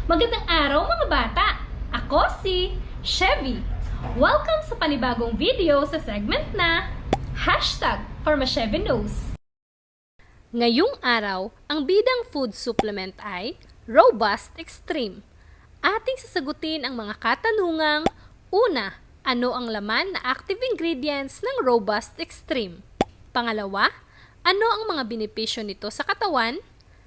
Magandang araw mga bata! Ako si Chevy. Welcome sa panibagong video sa segment na #ForMaChevyKnows. Ngayong araw, ang bidang food supplement ay Robust Extreme. Ating sasagutin ang mga katanungang: una, ano ang laman na active ingredients ng Robust Extreme? Pangalawa, ano ang mga benepisyo nito sa katawan?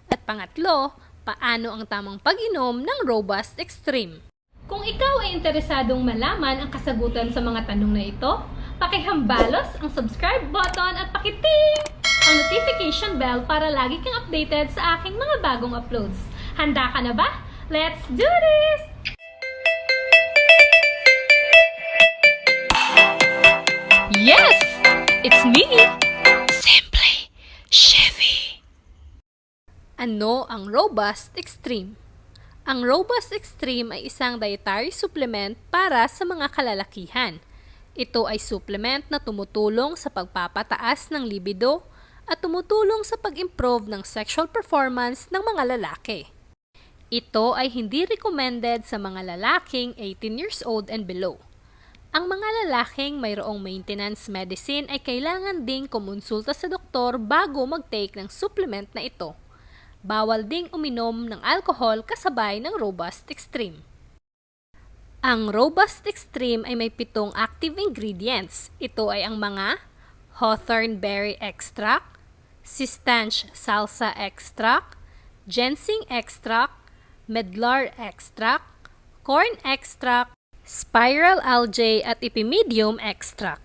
At pangatlo, paano ang tamang pag-inom ng Robust Extreme? Kung ikaw ay interesadong malaman ang kasagutan sa mga tanong na ito, pakihambalos ang subscribe button at pakiting ang notification bell para lagi kang updated sa aking mga bagong uploads. Handa ka na ba? Let's do this! Yes! It's me! Simply Chevy! Ano ang Robust Extreme? Ang Robust Extreme ay isang dietary supplement para sa mga kalalakihan. Ito ay supplement na tumutulong sa pagpapataas ng libido at tumutulong sa pag-improve ng sexual performance ng mga lalaki. Ito ay hindi recommended sa mga lalaking 18 years old and below. Ang mga lalaking mayroong maintenance medicine ay kailangan ding kumonsulta sa doktor bago mag-take ng supplement na ito. Bawal ding uminom ng alcohol kasabay ng Robust Extreme. Ang Robust Extreme ay may 7 active ingredients. Ito ay ang mga hawthorn berry extract, sistanche salsa extract, ginseng extract, medlar extract, corn extract, spiral algae at epimedium extract.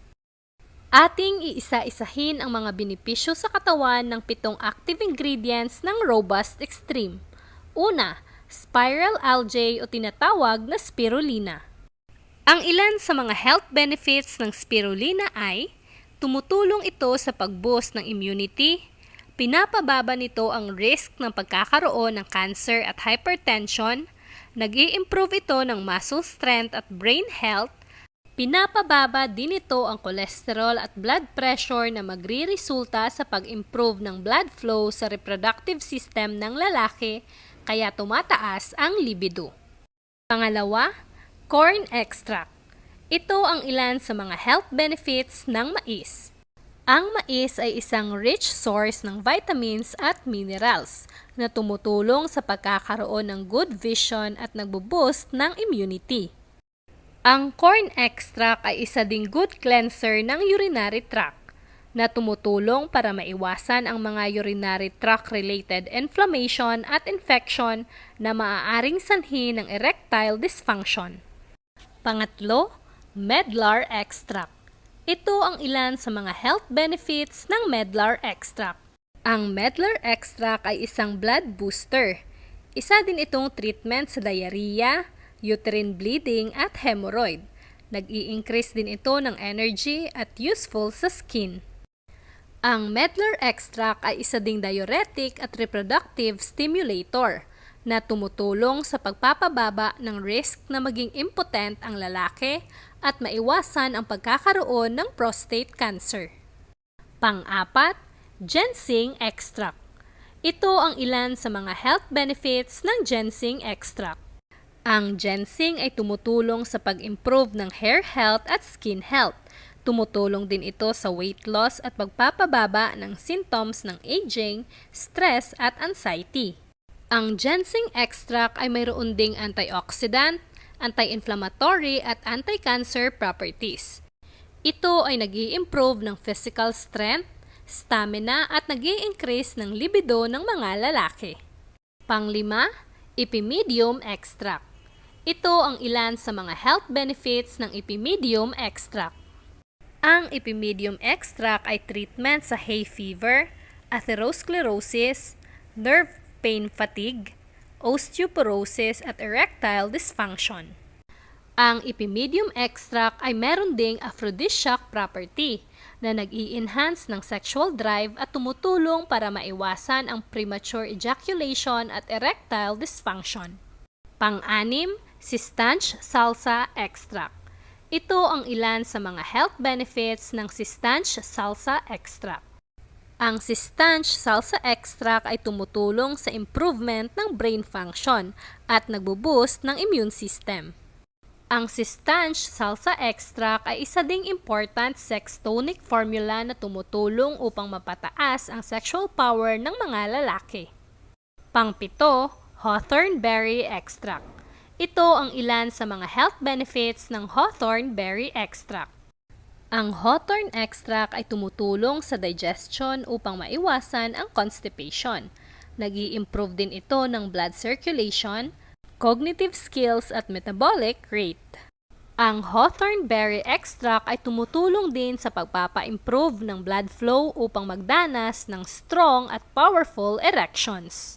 Ating iisa-isahin ang mga benepisyo sa katawan ng 7 active ingredients ng Robust Extreme. Una, spiral algae o tinatawag na spirulina. Ang ilan sa mga health benefits ng spirulina ay: tumutulong ito sa pag-boost ng immunity, pinapababa nito ang risk ng pagkakaroon ng cancer at hypertension, nag-i-improve ito ng muscle strength at brain health, pinapababa din ito ang cholesterol at blood pressure na magre-resulta sa pag-improve ng blood flow sa reproductive system ng lalaki, kaya tumataas ang libido. Pangalawa, corn extract. Ito ang ilan sa mga health benefits ng mais. Ang mais ay isang rich source ng vitamins at minerals na tumutulong sa pagkakaroon ng good vision at nagbo-boost ng immunity. Ang corn extract ay isa ding good cleanser ng urinary tract na tumutulong para maiwasan ang mga urinary tract-related inflammation at infection na maaaring sanhi ng erectile dysfunction. Pangatlo, medlar extract. Ito ang ilan sa mga health benefits ng medlar extract. Ang medlar extract ay isang blood booster. Isa din itong treatment sa diarrhea, uterine bleeding at hemorrhoid. Nag-i-increase din ito ng energy at useful sa skin. Ang medlar extract ay isa ding diuretic at reproductive stimulator na tumutulong sa pagpapababa ng risk na maging impotent ang lalaki at maiwasan ang pagkakaroon ng prostate cancer. Pang-apat, ginseng extract. Ito ang ilan sa mga health benefits ng ginseng extract. Ang ginseng ay tumutulong sa pag-improve ng hair health at skin health. Tumutulong din ito sa weight loss at pagpapababa ng symptoms ng aging, stress at anxiety. Ang ginseng extract ay mayroon ding antioxidant, anti-inflammatory at anti-cancer properties. Ito ay nag-i-improve ng physical strength, stamina at nag-i-increase ng libido ng mga lalaki. Panglima, epimedium extract. Ito ang ilan sa mga health benefits ng epimedium extract. Ang epimedium extract ay treatment sa hay fever, atherosclerosis, nerve pain fatigue, osteoporosis at erectile dysfunction. Ang epimedium extract ay meron ding aphrodisiac property na nag-i-enhance ng sexual drive at tumutulong para maiwasan ang premature ejaculation at erectile dysfunction. Pang-anim, sistanche salsa extract. Ito ang ilan sa mga health benefits ng sistanche salsa extract. Ang Sistanch Salsa Extract ay tumutulong sa improvement ng brain function at nagbo-boost ng immune system. Ang Sistanch Salsa Extract ay isa ding important sex tonic formula na tumutulong upang mapataas ang sexual power ng mga lalaki. Pangpito, Hawthorn Berry Extract. Ito ang ilan sa mga health benefits ng Hawthorn Berry Extract. Ang Hawthorn Extract ay tumutulong sa digestion upang maiwasan ang constipation. Nag-i-improve din ito ng blood circulation, cognitive skills at metabolic rate. Ang Hawthorn Berry Extract ay tumutulong din sa pagpapa-improve ng blood flow upang magdanas ng strong at powerful erections.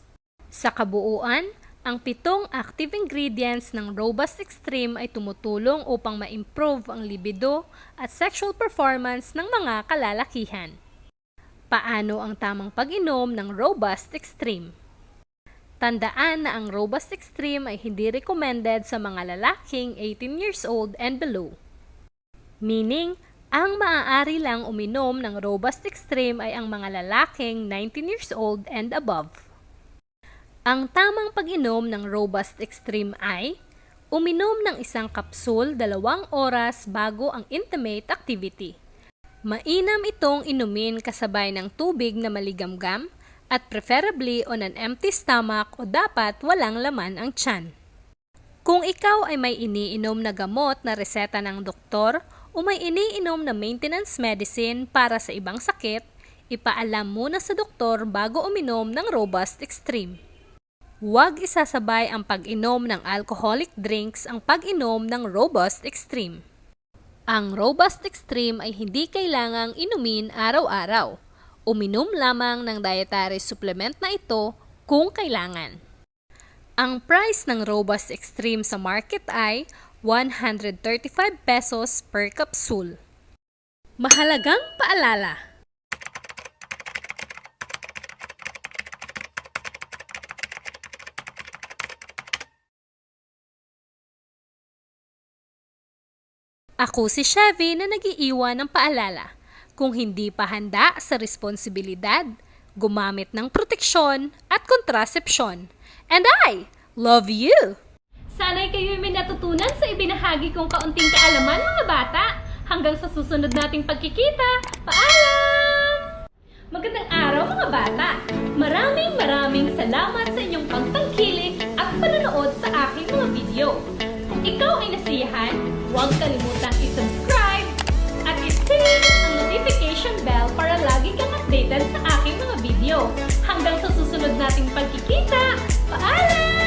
Sa kabuuan, ang 7 active ingredients ng Robust Extreme ay tumutulong upang ma-improve ang libido at sexual performance ng mga kalalakihan. Paano ang tamang pag-inom ng Robust Extreme? Tandaan na ang Robust Extreme ay hindi recommended sa mga lalaking 18 years old and below. Meaning, ang maaari lang uminom ng Robust Extreme ay ang mga lalaking 19 years old and above. Ang tamang pag-inom ng Robust Extreme ay uminom ng 1 kapsul 2 oras bago ang intimate activity. Mainam itong inumin kasabay ng tubig na maligamgam at preferably on an empty stomach o dapat walang laman ang tiyan. Kung ikaw ay may iniinom na gamot na reseta ng doktor o may iniinom na maintenance medicine para sa ibang sakit, ipaalam muna sa doktor bago uminom ng Robust Extreme. Huwag isasabay ang pag-inom ng alcoholic drinks ang pag-inom ng Robust Extreme. Ang Robust Extreme ay hindi kailangang inumin araw-araw. Uminom lamang ng dietary supplement na ito kung kailangan. Ang price ng Robust Extreme sa market ay 135 pesos per capsule. Mahalagang paalala! Ako si Chevy na nag-iiwan ng paalala. Kung hindi pa handa sa responsibilidad, gumamit ng proteksyon at kontrasepsyon. And I love you! Sana'y kayo'y may natutunan sa ibinahagi kong kaunting kaalaman, mga bata. Hanggang sa susunod nating pagkikita, paalam! Magandang araw, mga bata! Maraming salamat sa inyong pagtangkilik at panonood sa aking mga video. Kung ikaw ay nasiyahan, huwag kalimutang i-subscribe at i-click ang notification bell para lagi kang updated sa aking mga video. Hanggang sa susunod nating pagkikita, paalam!